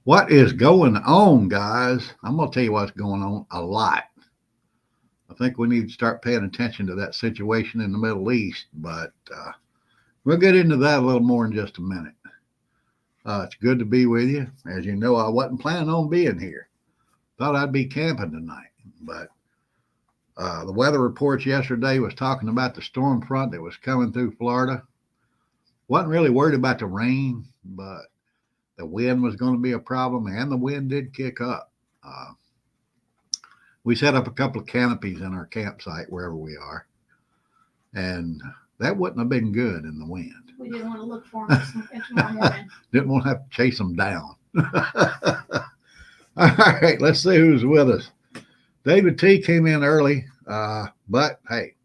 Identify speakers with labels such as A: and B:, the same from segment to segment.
A: What is going on, guys? I'm going to tell you what's going on a lot. I think we need to start paying attention to that situation in the Middle East, but we'll get into that a little more in just a minute. It's good to be with you. As you know, I wasn't planning on being here. Thought I'd be camping tonight, but the weather reports yesterday was talking about the storm front that was coming through Florida. Wasn't really worried about the rain, but the wind was going to be a problem, and the wind did kick up. We set up a couple of canopies in our campsite wherever we are, and that wouldn't have been good in the wind.
B: We didn't want to look for them tomorrow morning.
A: Didn't want to have to chase them down. All right, let's see who's with us. David T came in early, but hey,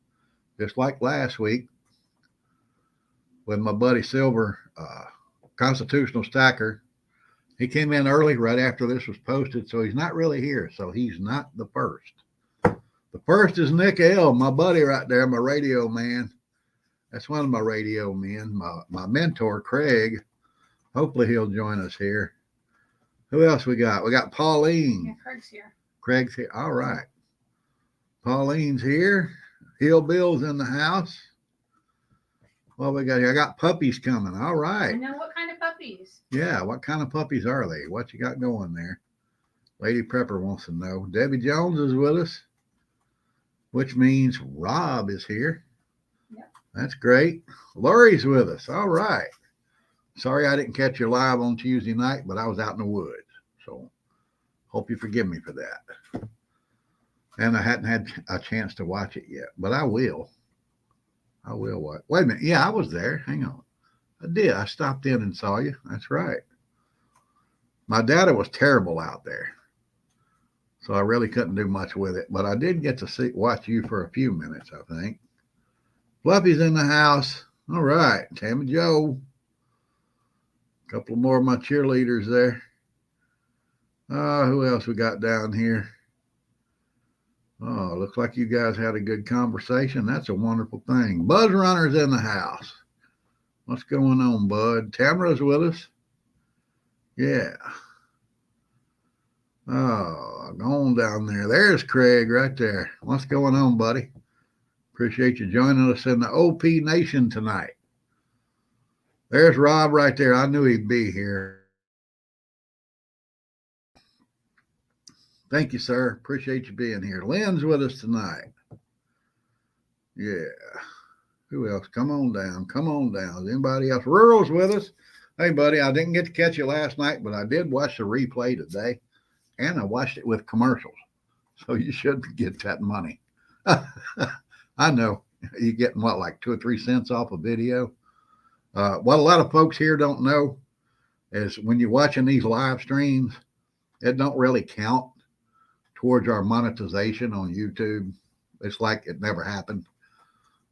A: just like last week with my buddy Silver, Constitutional Stacker, he came in early right after this was posted, so he's not really here. So he's not the first. The first is Nick L, my buddy right there, my radio man. That's one of my radio men, my mentor, Craig. Hopefully he'll join us here. Who else we got? We got Pauline.
B: Yeah, Craig's here.
A: Craig's here. All right. Pauline's here. Hill Bill's in the house. What we got here? I got puppies coming. All right.
B: I know what kind of puppies.
A: Yeah, what kind of puppies are they? What you got going there? Lady Prepper wants to know. Debbie Jones is with us, which means Rob is here.
B: Yep.
A: That's great. Lori's with us. All right. Sorry I didn't catch you live on Tuesday night, but I was out in the woods. So hope you forgive me for that. And I hadn't had a chance to watch it yet, but I will. I will watch. Wait a minute. Yeah, I was there. Hang on. I did. I stopped in and saw you. That's right. My data was terrible out there, so I really couldn't do much with it. But I did get to watch you for a few minutes, I think. Fluffy's in the house. All right. Tammy Joe. A couple more of my cheerleaders there. Who else we got down here? Oh, looks like you guys had a good conversation. That's a wonderful thing. Buzz Runner's in the house. What's going on, bud? Tamara's with us. Yeah. Oh, go on down there. There's Craig right there. What's going on, buddy? Appreciate you joining us in the OP Nation tonight. There's Rob right there. I knew he'd be here. Thank you, sir. Appreciate you being here. Lynn's with us tonight. Yeah. Who else? Come on down. Come on down. Is anybody else? Rural's with us. Hey, buddy, I didn't get to catch you last night, but I did watch the replay today, and I watched it with commercials. So you should get that money. I know. You're getting what, like 2 or 3 cents off a video? What a lot of folks here don't know is when you're watching these live streams, it don't really count towards our monetization on YouTube. It's like it never happened.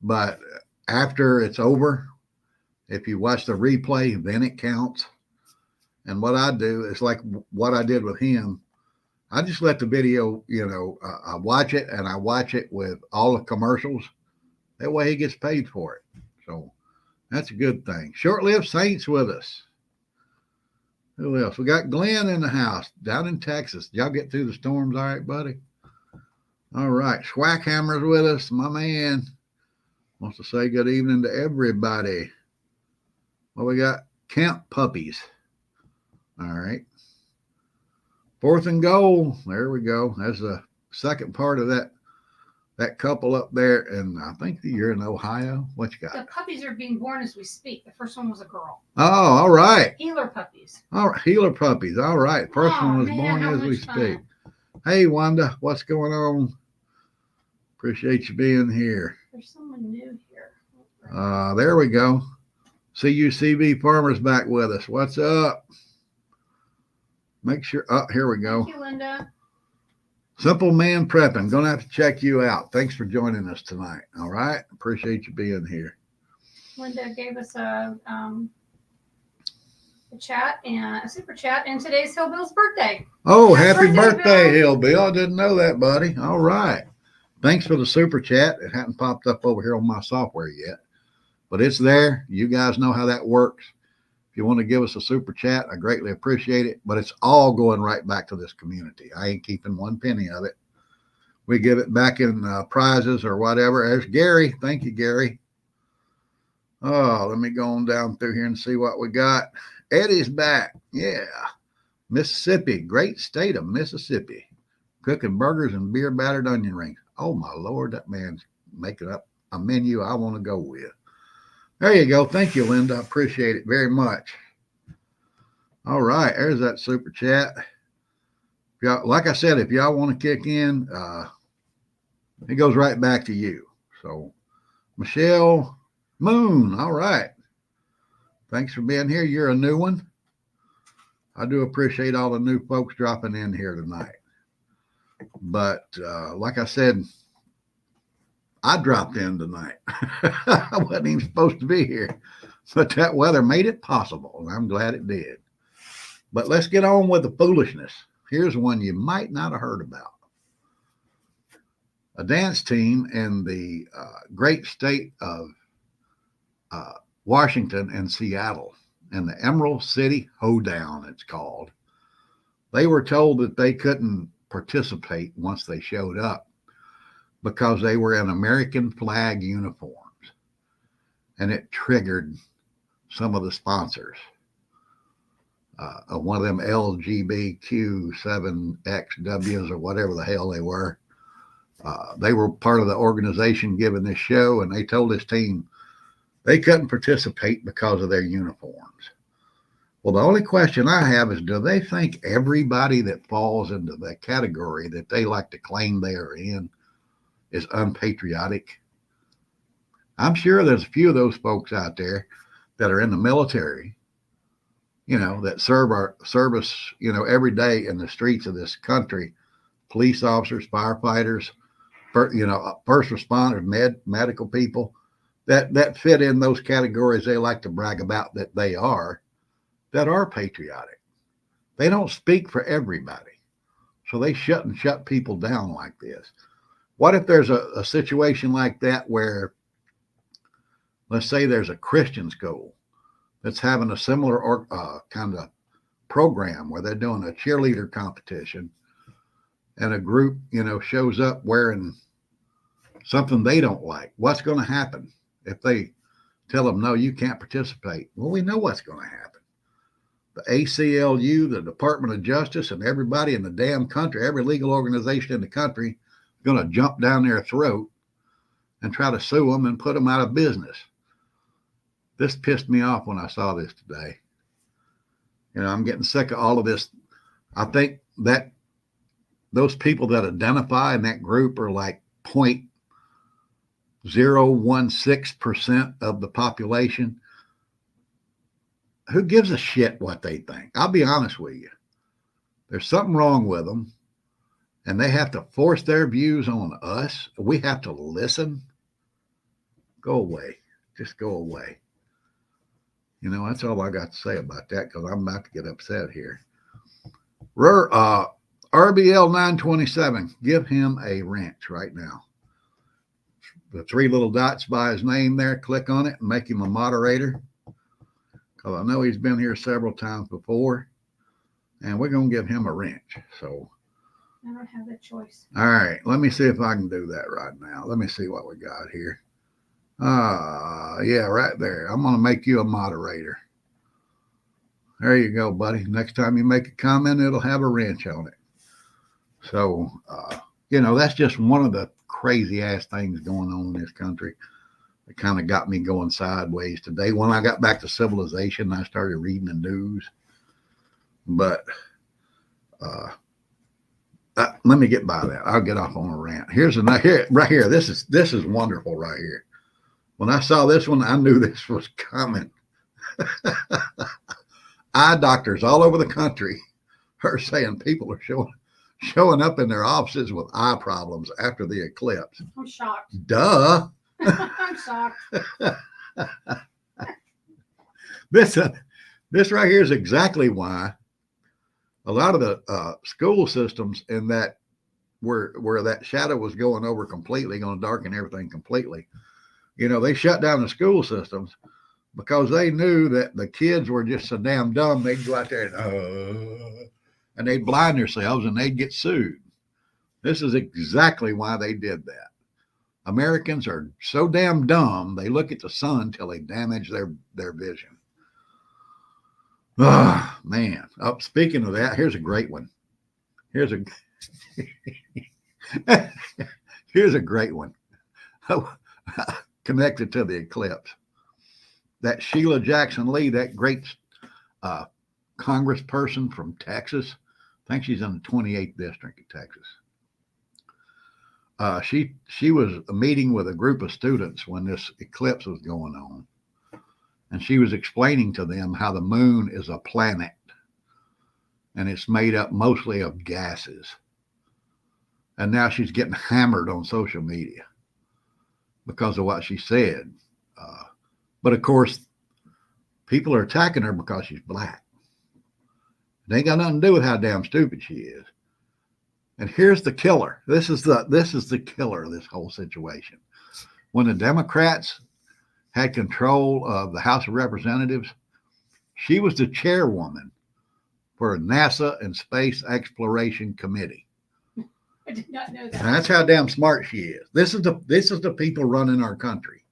A: But after it's over, if you watch the replay, then it counts. And what I do is like what I did with him. I just let the video, I watch it, and I watch it with all the commercials. That way he gets paid for it. So that's a good thing. Short-lived Saints with us. Who else? We got Glenn in the house down in Texas. Y'all get through the storms all right, buddy? All right. Schwackhammer's with us. My man wants to say good evening to everybody. Well, we got Camp Puppies. All right. 4th and goal. There we go. That's the second part of that couple up there. And I think you're in Ohio. What you got?
B: The puppies are being born as we speak. The first one was a girl.
A: Oh, all right.
B: Healer puppies.
A: All right. Healer puppies. All right. First one was born as we speak. Hey, Wanda. What's going on? Appreciate you being here.
B: There's someone new here.
A: There we go. CUCB Farmers back with us. What's up? Make sure. Oh, here we go.
B: Thank you, Linda.
A: Simple Man Prepping. Gonna have to check you out. Thanks for joining us tonight. All right. Appreciate you being here.
B: Linda gave us a chat and a super chat, and today's Hillbill's birthday.
A: Oh, happy birthday, Hillbill. I didn't know that, buddy. All right. Thanks for the super chat. It hadn't popped up over here on my software yet, but it's there. You guys know how that works. If you want to give us a super chat, I greatly appreciate it. But it's all going right back to this community. I ain't keeping one penny of it. We give it back in prizes or whatever. There's Gary. Thank you, Gary. Oh, let me go on down through here and see what we got. Eddie's back. Yeah. Mississippi. Great state of Mississippi. Cooking burgers and beer battered onion rings. Oh, my Lord. That man's making up a menu I want to go with. There you go. Thank you, Linda. I appreciate it very much. All right. There's that super chat. Like I said, if y'all want to kick in, it goes right back to you. So, Michelle Moon. All right. Thanks for being here. You're a new one. I do appreciate all the new folks dropping in here tonight. But like I said, I dropped in tonight. I wasn't even supposed to be here. But that weather made it possible, and I'm glad it did. But let's get on with the foolishness. Here's one you might not have heard about. A dance team in the great state of Washington and Seattle, and the Emerald City Hoedown, it's called. They were told that they couldn't participate once they showed up because they were in American flag uniforms, and it triggered some of the sponsors. One of them LGBTQ7XWs or whatever the hell they were. They were part of the organization giving this show, and they told this team they couldn't participate because of their uniforms. Well, the only question I have is, do they think everybody that falls into that category that they like to claim they are in is unpatriotic? I'm sure there's a few of those folks out there that are in the military, that serve our service, every day in the streets of this country, police officers, firefighters, first responders, medical people that fit in those categories they like to brag about that are patriotic. They don't speak for everybody. So they shut people down like this. What if there's a situation like that where, let's say there's a Christian school that's having a similar kind of program where they're doing a cheerleader competition, and a group, shows up wearing something they don't like. What's going to happen if they tell them, no, you can't participate? Well, we know what's going to happen. The ACLU, the Department of Justice, and everybody in the damn country, every legal organization in the country, is going to jump down their throat and try to sue them and put them out of business. This pissed me off when I saw this today. I'm getting sick of all of this. I think that those people that identify in that group are like 0.016% of the population. Who gives a shit what they think? I'll be honest with you. There's something wrong with them, and they have to force their views on us. We have to listen. Go away. Just go away. That's all I got to say about that, because I'm about to get upset here. RBL 927, give him a wrench right now. The three little dots by his name there, click on it and make him a moderator, because I know he's been here several times before, and we're going to give him a wrench. So
B: I don't have a choice.
A: All right, let me see if I can do that right now. Let me see what we got here. Yeah, right there. I'm going to make you a moderator. There you go, buddy. Next time you make a comment, it'll have a wrench on it. So, that's just one of the crazy ass things going on in this country. It kind of got me going sideways today. When I got back to civilization, I started reading the news. But let me get by that. I'll get off on a rant. Right here. This is wonderful right here. When I saw this one, I knew this was coming. Eye doctors all over the country are saying people are showing up in their offices with eye problems after the eclipse.
B: I'm shocked.
A: Duh.
B: I'm shocked.
A: This right here is exactly why a lot of the school systems in that where that shadow was going over completely, going to darken everything completely. They shut down the school systems because they knew that the kids were just so damn dumb. They'd go out there and they'd blind themselves and they'd get sued. This is exactly why they did that. Americans are so damn dumb, they look at the sun till they damage their vision. Oh, man. Oh, speaking of that, here's a great one. Here's a here's a great one. Connected to the eclipse. That Sheila Jackson Lee, that great congressperson from Texas, I think she's in the 28th district of Texas. She was meeting with a group of students when this eclipse was going on. And she was explaining to them how the moon is a planet and it's made up mostly of gases. And now she's getting hammered on social media because of what she said. But of course, people are attacking her because she's black. It ain't got nothing to do with how damn stupid she is. And here's the killer. This is the killer of this whole situation. When the Democrats had control of the House of Representatives, she was the chairwoman for NASA and Space Exploration Committee.
B: I did not know that.
A: And that's how damn smart she is. This is the people running our country.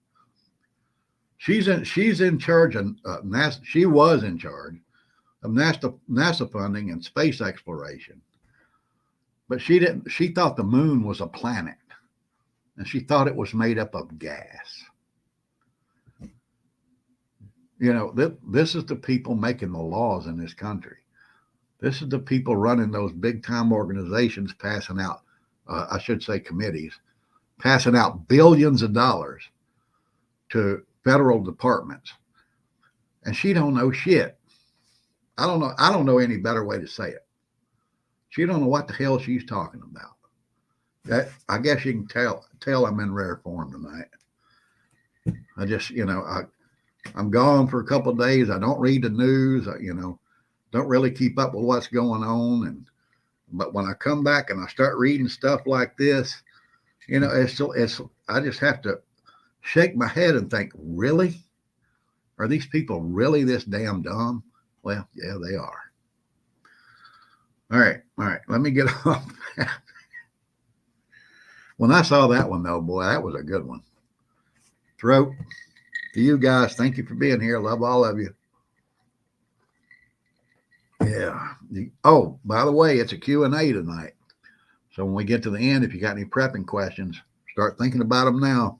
A: She's in charge of NASA. She was in charge of NASA funding and space exploration. But she thought the moon was a planet, and she thought it was made up of gas. You know, this is the people making the laws in this country. This is the people running those big time organizations, passing out, I should say committees, passing out billions of dollars to federal departments. And she don't know shit. I don't know any better way to say it. She don't know what the hell she's talking about. I guess you can tell I'm in rare form tonight. I just, I'm gone for a couple of days. I don't read the news. Don't really keep up with what's going on. But when I come back and I start reading stuff like this, I just have to shake my head and think, really? Are these people really this damn dumb? Well, yeah, they are. All right. Let me get off that. When I saw that one, though, boy, that was a good one. Throat, to you guys, thank you for being here. Love all of you. Yeah. Oh, by the way, it's a Q&A tonight. So when we get to the end, if you got any prepping questions, start thinking about them now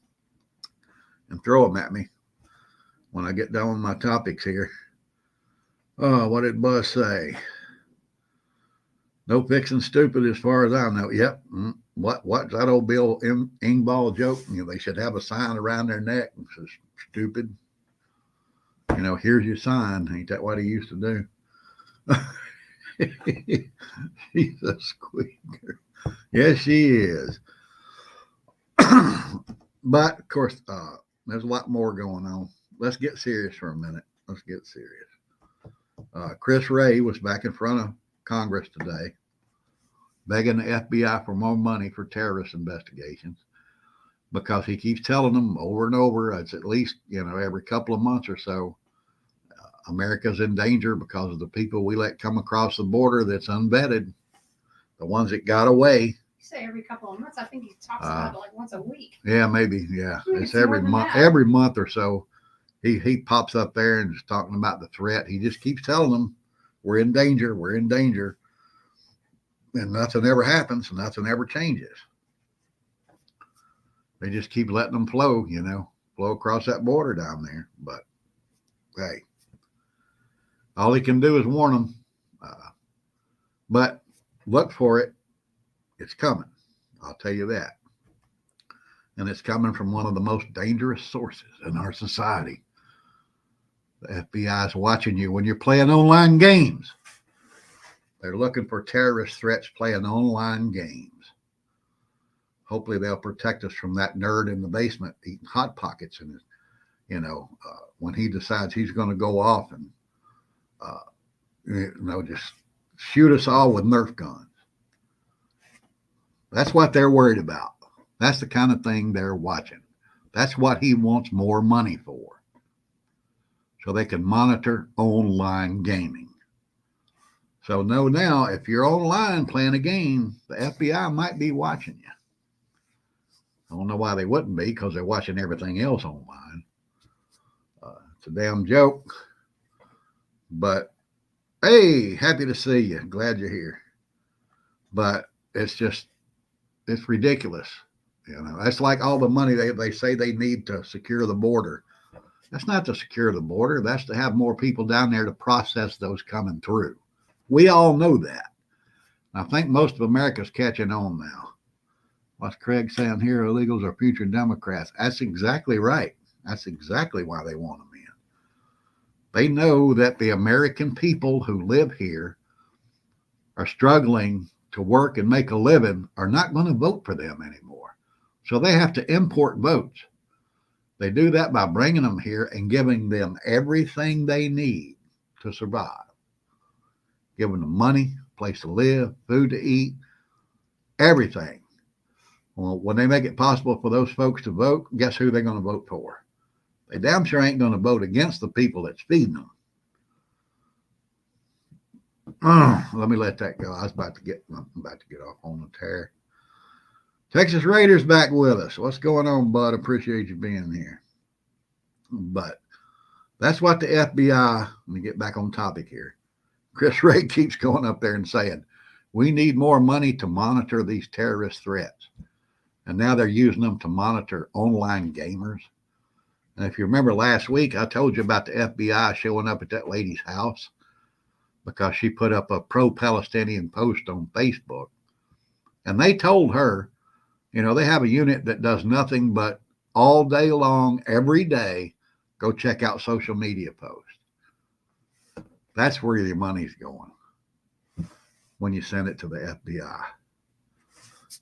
A: and throw them at me when I get done with my topics here. Oh, what did Buzz say? No fixing stupid as far as I know. Yep. What's that old Bill Engvall joke? They should have a sign around their neck that says stupid. Here's your sign. Ain't that what he used to do? She's a squeaker. Yes, she is. But of course, there's a lot more going on. Let's get serious for a minute. Let's get serious. Chris Wray was back in front of Congress today, begging the FBI for more money for terrorist investigations, because he keeps telling them over and over, it's at least, every couple of months or so, America's in danger because of the people we let come across the border that's unvetted, the ones that got away.
B: You say every couple of months. I think he talks about it like once a week.
A: Yeah, maybe. Yeah, it's
B: more
A: every
B: than
A: month.
B: that.
A: Every month or so, he pops up there and is talking about the threat. He just keeps telling them we're in danger. We're in danger, and nothing ever happens. Nothing ever changes. They just keep letting them flow. Flow across that border down there. But hey, all he can do is warn them. But look for it. It's coming. I'll tell you that. And it's coming from one of the most dangerous sources in our society. The FBI is watching you when you're playing online games. They're looking for terrorist threats playing online games. Hopefully they'll protect us from that nerd in the basement eating Hot Pockets and when he decides he's going to go off and just shoot us all with Nerf guns. That's what they're worried about. That's the kind of thing they're watching. That's what he wants more money for. so they can monitor online gaming. So know now, if you're online playing a game, the FBI might be watching you. I don't know why they wouldn't be, because they're watching everything else online. It's a damn joke. But hey, happy to see you. Glad you're here. But it's ridiculous. You know, that's like all the money they say they need to secure the border. That's not to secure the border. That's to have more people down there to process those coming through. We all know that. I think most of America's catching on now. What's Craig saying here? Illegals are future Democrats. That's exactly right. That's exactly why they want them in. They know that the American people who live here are struggling to work and make a living, are not going to vote for them anymore. So they have to import votes. They do that by bringing them here and giving them everything they need to survive. Giving them money, place to live, food to eat, everything. Well, when they make it possible for those folks to vote, guess who they're going to vote for? They damn sure ain't going to vote against the people that's feeding them. Let me let that go. I'm about to get off on the tear. Texas Raiders back with us. What's going on, bud? Appreciate you being here. But that's what the FBI, let me get back on topic here. Chris Wray keeps going up there and saying, we need more money to monitor these terrorist threats. And now they're using them to monitor online gamers. And if you remember last week, I told you about the FBI showing up at that lady's house because she put up a pro-Palestinian post on Facebook. And they told her, you know, they have a unit that does nothing but all day long, every day, go check out social media posts. That's where your money's going when you send it to the FBI.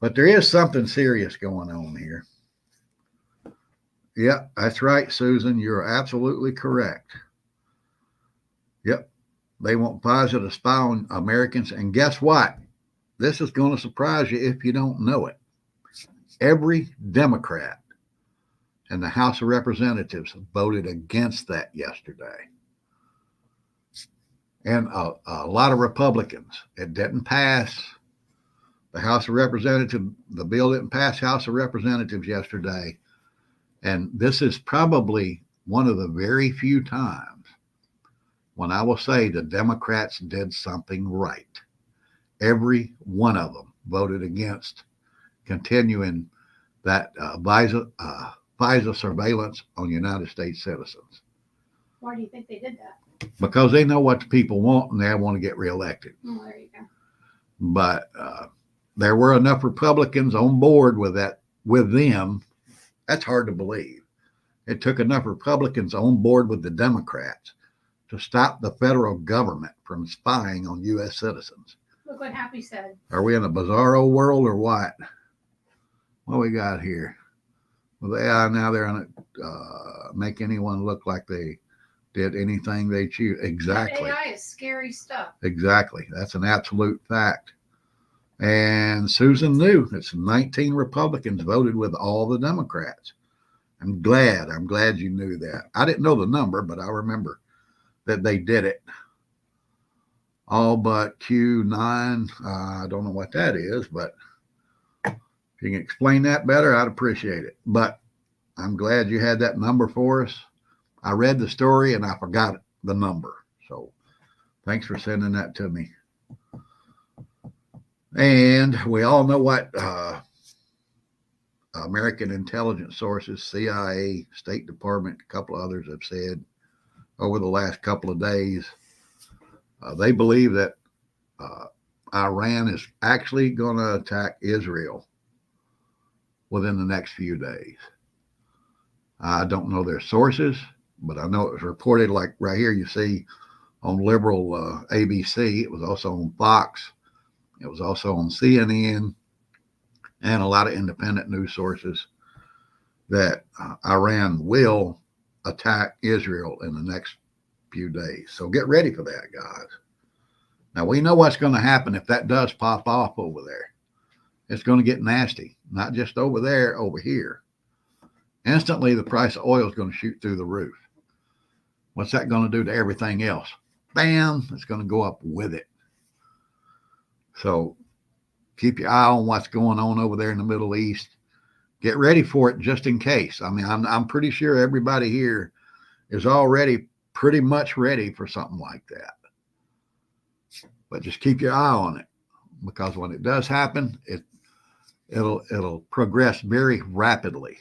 A: But there is something serious going on here. Yeah, that's right, Susan. You're absolutely correct. Yep. They want Pfizer to spy on Americans. And guess what? This is going to surprise you if you don't know it. Every Democrat in the House of Representatives voted against that yesterday. And a lot of Republicans. It didn't pass the House of Representatives. The bill didn't pass House of Representatives yesterday. And this is probably one of the very few times when I will say the Democrats did something right. Every one of them voted against continuing that FISA surveillance on United States citizens.
B: Why do you think they did that?
A: Because they know what the people want and they want to get reelected.
B: Oh, there you go.
A: But there were enough Republicans on board with that, with them. That's hard to believe. It took enough Republicans on board with the Democrats to stop the federal government from spying on U.S. citizens.
B: Look what Happy said.
A: Are we in a bizarro world or what? What we got here? With AI now, they're going to make anyone look like they did anything they choose. Exactly.
B: AI is scary stuff.
A: Exactly. That's an absolute fact. And Susan knew it's 19 Republicans voted with all the Democrats. I'm glad you knew that. I didn't know the number, but I remember that they did it. All but Q9. I don't know what that is, but if you can explain that better, I'd appreciate it. But I'm glad you had that number for us. I read the story and I forgot the number. So thanks for sending that to me. And we all know what American intelligence sources, CIA, State Department, a couple of others have said over the last couple of days. They believe that Iran is actually going to attack Israel within the next few days. I don't know their sources, but I know it was reported, like right here you see on liberal ABC. It was also on Fox. It was also on CNN and a lot of independent news sources that Iran will attack Israel in the next few days. So get ready for that, guys. Now, we know what's going to happen if that does pop off over there. It's going to get nasty, not just over there, over here. Instantly, the price of oil is going to shoot through the roof. what's that going to do to everything else? Bam, it's going to go up with it. So keep your eye on what's going on over there in the Middle East. Get ready for it just in case. I mean, I'm pretty sure everybody here is already pretty much ready for something like that. But just keep your eye on it, because when it does happen, it'll progress very rapidly,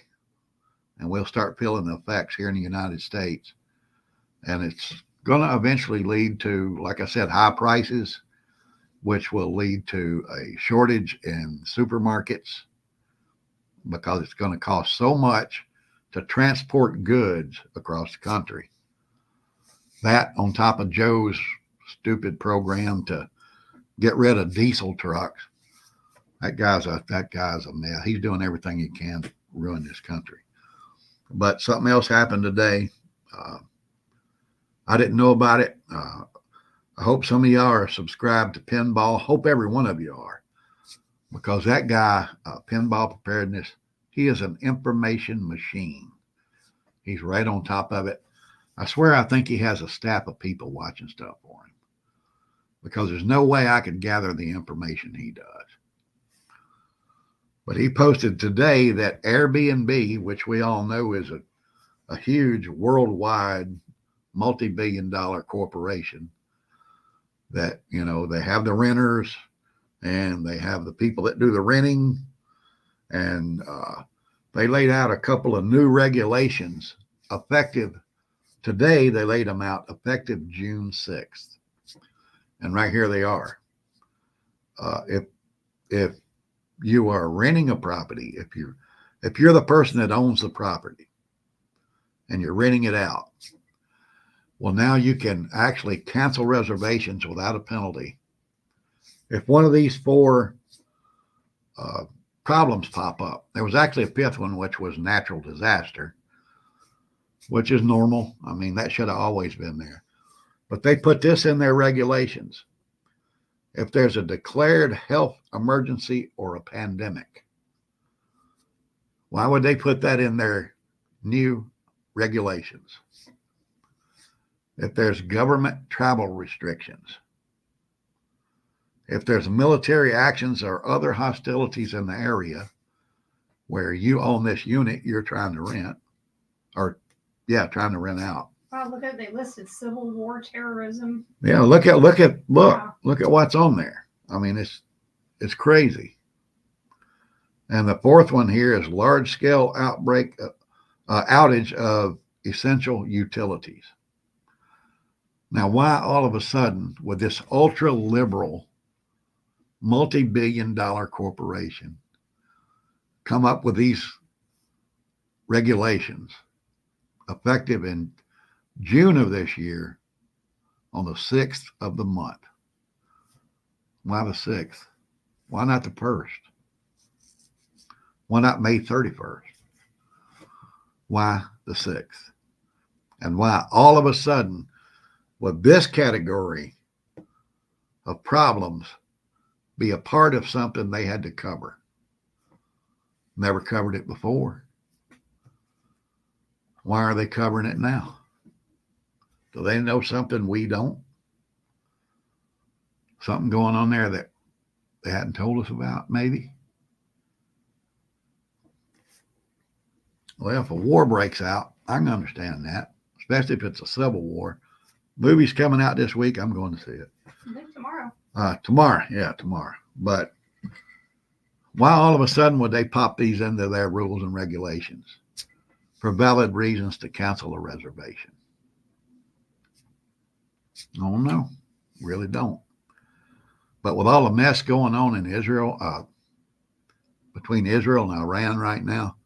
A: and we'll start feeling the effects here in the United States. And it's going to eventually lead to, like I said, high prices, which will lead to a shortage in supermarkets, because it's going to cost so much to transport goods across the country. That, on top of Joe's stupid program to get rid of diesel trucks, that guy's a mess. He's doing everything he can to ruin this country. But something else happened today. I didn't know about it. I hope some of y'all are subscribed to Pinball. Hope every one of you are, because that guy, Pinball Preparedness, he is an information machine. He's right on top of it. I swear, I think he has a staff of people watching stuff for him, because there's no way I could gather the information he does. But he posted today that Airbnb, which we all know is a huge worldwide multi-billion-dollar corporation, that, you know, they have the renters and they have the people that do the renting, and they laid out a couple of new regulations effective today. They laid them out effective June 6th, and right here they are. If you are renting a property, if you're the person that owns the property and you're renting it out, well, now you can actually cancel reservations without a penalty if one of these four problems pop up. There was actually a fifth one, which was natural disaster, which is normal. I mean, that should have always been there. But they put this in their regulations. If there's a declared health emergency or a pandemic. Why would they put that in their new regulations? If there's government travel restrictions, if there's military actions or other hostilities in the area where you own this unit you're trying to rent, trying to rent out.
B: Wow, look at, they listed civil war, terrorism.
A: Yeah, look at
B: Wow.
A: what's on there. I mean, it's crazy. And the fourth one here is large scale outage of essential utilities. Now, why all of a sudden would this ultra liberal multi-billion-dollar corporation come up with these regulations effective in June of this year on the 6th of the month? Why the 6th? Why not the 1st? Why not May 31st? Why the 6th? And why all of a sudden would this category of problems be a part of something they had to cover? Never covered it before. Why are they covering it now? Do they know something we don't? Something going on there that they hadn't told us about, maybe? Well, if a war breaks out, I can understand that, especially if it's a civil war. Movie's coming out this week. I'm going to see it.
B: I think tomorrow.
A: Tomorrow. But why all of a sudden would they pop these into their rules and regulations for valid reasons to cancel a reservation? I don't know. Really don't. But with all the mess going on in Israel, between Israel and Iran right now,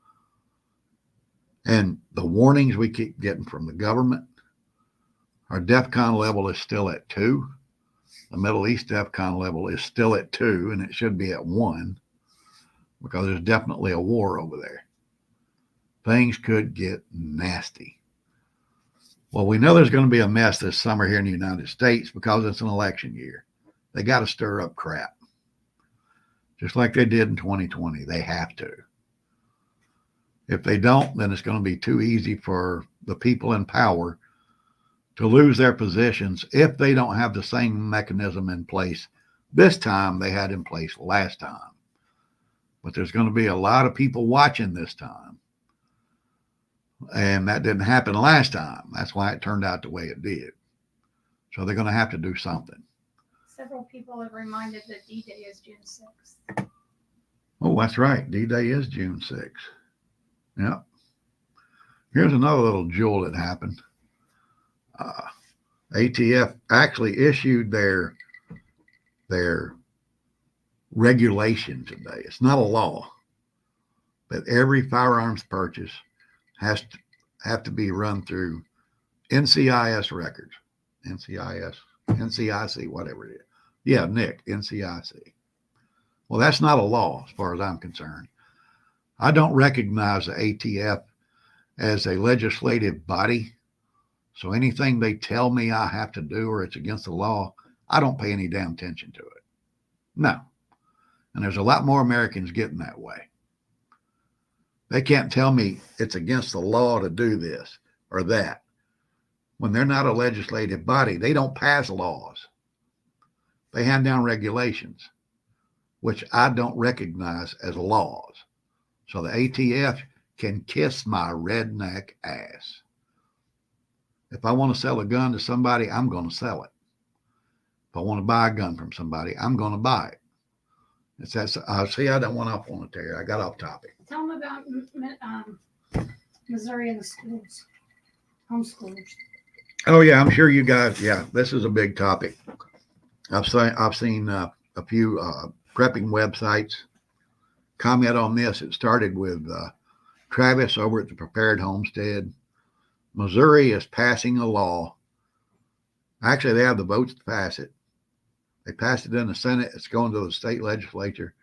A: and the warnings we keep getting from the government, our DEFCON level is still at 2. The Middle East DEFCON level is still at 2, and it should be at 1, because there's definitely a war over there. Things could get nasty. Well, we know there's going to be a mess this summer here in the United States because it's an election year. They got to stir up crap, just like they did in 2020. They have to. If they don't, then it's going to be too easy for the people in power to lose their positions if they don't have the same mechanism in place this time they had in place last time. But there's going to be a lot of people watching this time. And that didn't happen last time. That's why it turned out the way it did. So they're going to have to do something.
B: Several people have reminded that D-Day is June 6th.
A: Oh, that's right. D-Day is June 6th. Yep. Here's another little jewel that happened. ATF actually issued their regulation today. It's not a law, but every firearms purchase has to have to be run through NCIS records. NCIC, whatever it is. Yeah, Nick, NCIC. Well, that's not a law as far as I'm concerned. I don't recognize the ATF as a legislative body. So anything they tell me I have to do or it's against the law, I don't pay any damn attention to it. No. And there's a lot more Americans getting that way. They can't tell me it's against the law to do this or that. When they're not a legislative body, they don't pass laws. They hand down regulations, which I don't recognize as laws. So the ATF can kiss my redneck ass. If I want to sell a gun to somebody, I'm going to sell it. If I want to buy a gun from somebody, I'm going to buy it. It's that. See, I don't want off on a tear. I got off topic.
B: Tell them about Missouri and the schools, homeschoolers.
A: Oh yeah, I'm sure you guys. Yeah, this is a big topic. I've seen a few prepping websites comment on this. It started with Travis over at the Prepared Homestead. Missouri is passing a law. Actually, they have the votes to pass it. They passed it in the Senate. It's going to the state legislature,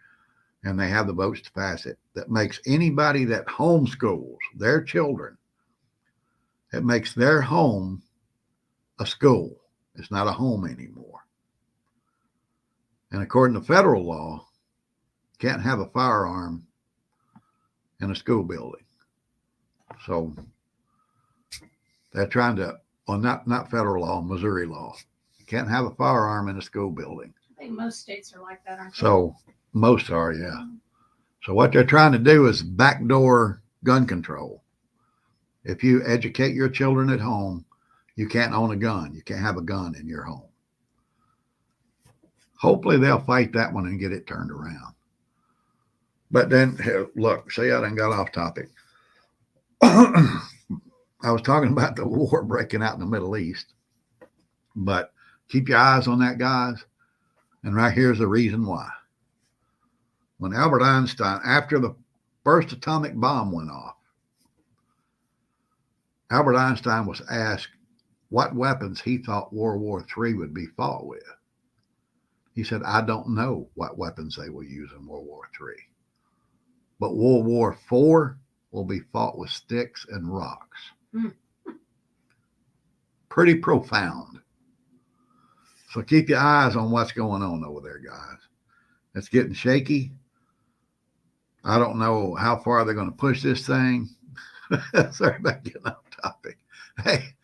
A: and they have the votes to pass it. That makes anybody that homeschools their children, it makes their home a school. It's not a home anymore. And according to federal law, you can't have a firearm in a school building. So they're trying to, well, not federal law, Missouri law. You can't have a firearm in a school building.
B: I think most states are like that, aren't they?
A: So most are, yeah. So what they're trying to do is backdoor gun control. If you educate your children at home, you can't own a gun. You can't have a gun in your home. Hopefully they'll fight that one and get it turned around. But then, look, see, I done got off topic. I was talking about the war breaking out in the Middle East. But keep your eyes on that, guys. And right here's the reason why. When Albert Einstein, after the first atomic bomb went off, Albert Einstein was asked what weapons he thought World War III would be fought with. He said, I don't know what weapons they will use in World War III. But World War IV will be fought with sticks and rocks. Pretty profound. So keep your eyes on what's going on over there, guys. It's getting shaky. I don't know how far they're going to push this thing. Sorry about getting off topic. Hey,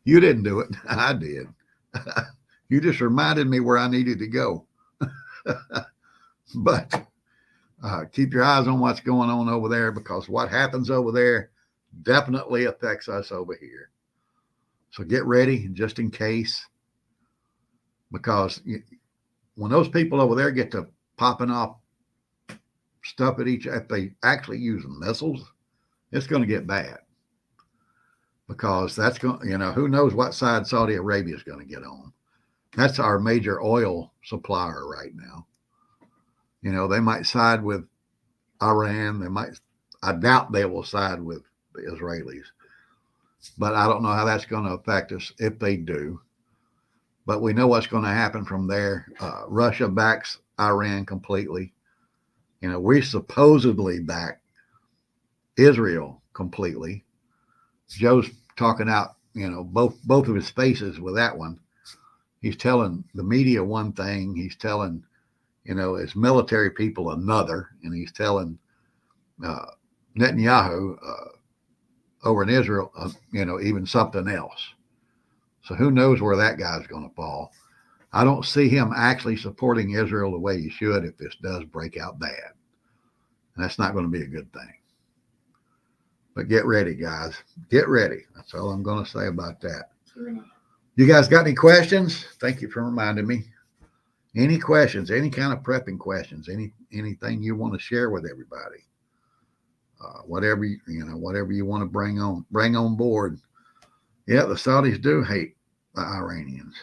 A: you didn't do it. I did. You just reminded me where I needed to go. But keep your eyes on what's going on over there, because what happens over there definitely affects us over here. So get ready just in case, because when those people over there get to popping off stuff at each, if they actually use missiles, it's going to get bad, because that's going, who knows what side Saudi Arabia is going to get on. That's our major oil supplier right now. They might side with Iran. I doubt they will side with the Israelis, but I don't know how that's going to affect us if they do. But we know what's going to happen from there. Russia backs Iran completely. We supposedly back Israel completely. Joe's talking out, both of his faces with that one. He's telling the media one thing. He's telling, his military people another, and he's telling Netanyahu over in Israel, even something else. So who knows where that guy's going to fall. I don't see him actually supporting Israel the way he should if this does break out bad. And that's not going to be a good thing. But get ready, guys. Get ready. That's all I'm going to say about that. You guys got any questions? Thank you for reminding me. Any questions, any kind of prepping questions, anything you want to share with everybody? Whatever you want to bring on board. Yeah, the Saudis do hate the Iranians.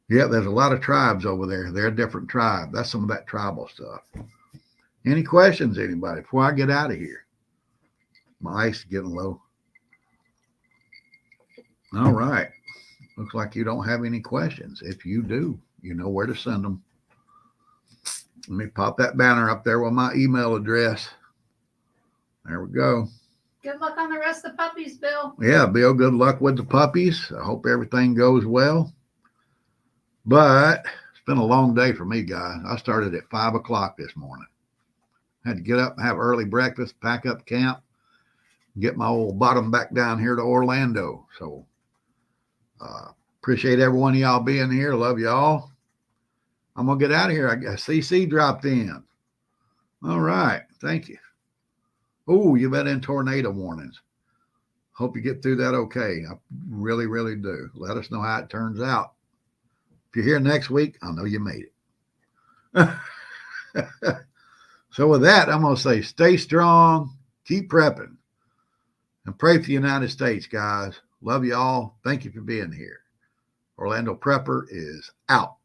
A: Yeah, there's a lot of tribes over there. They're a different tribe. That's some of that tribal stuff. Any questions, anybody, before I get out of here? My ice is getting low. All right. Looks like you don't have any questions. If you do, you know where to send them. Let me pop that banner up there with my email address. There we go.
B: Good luck on the rest of the puppies, Bill.
A: Yeah, Bill, good luck with the puppies. I hope everything goes well. But it's been a long day for me, guys. I started at 5 o'clock this morning. Had to get up and have early breakfast, pack up camp, get my old bottom back down here to Orlando. So appreciate every one of y'all being here. Love y'all. I'm going to get out of here. I guess CC dropped in. All right. Thank you. Oh, you've been in tornado warnings. Hope you get through that okay. I really, really do. Let us know how it turns out. If you're here next week, I know you made it. So with that, I'm going to say stay strong, keep prepping, and pray for the United States, guys. Love you all. Thank you for being here. Orlando Prepper is out.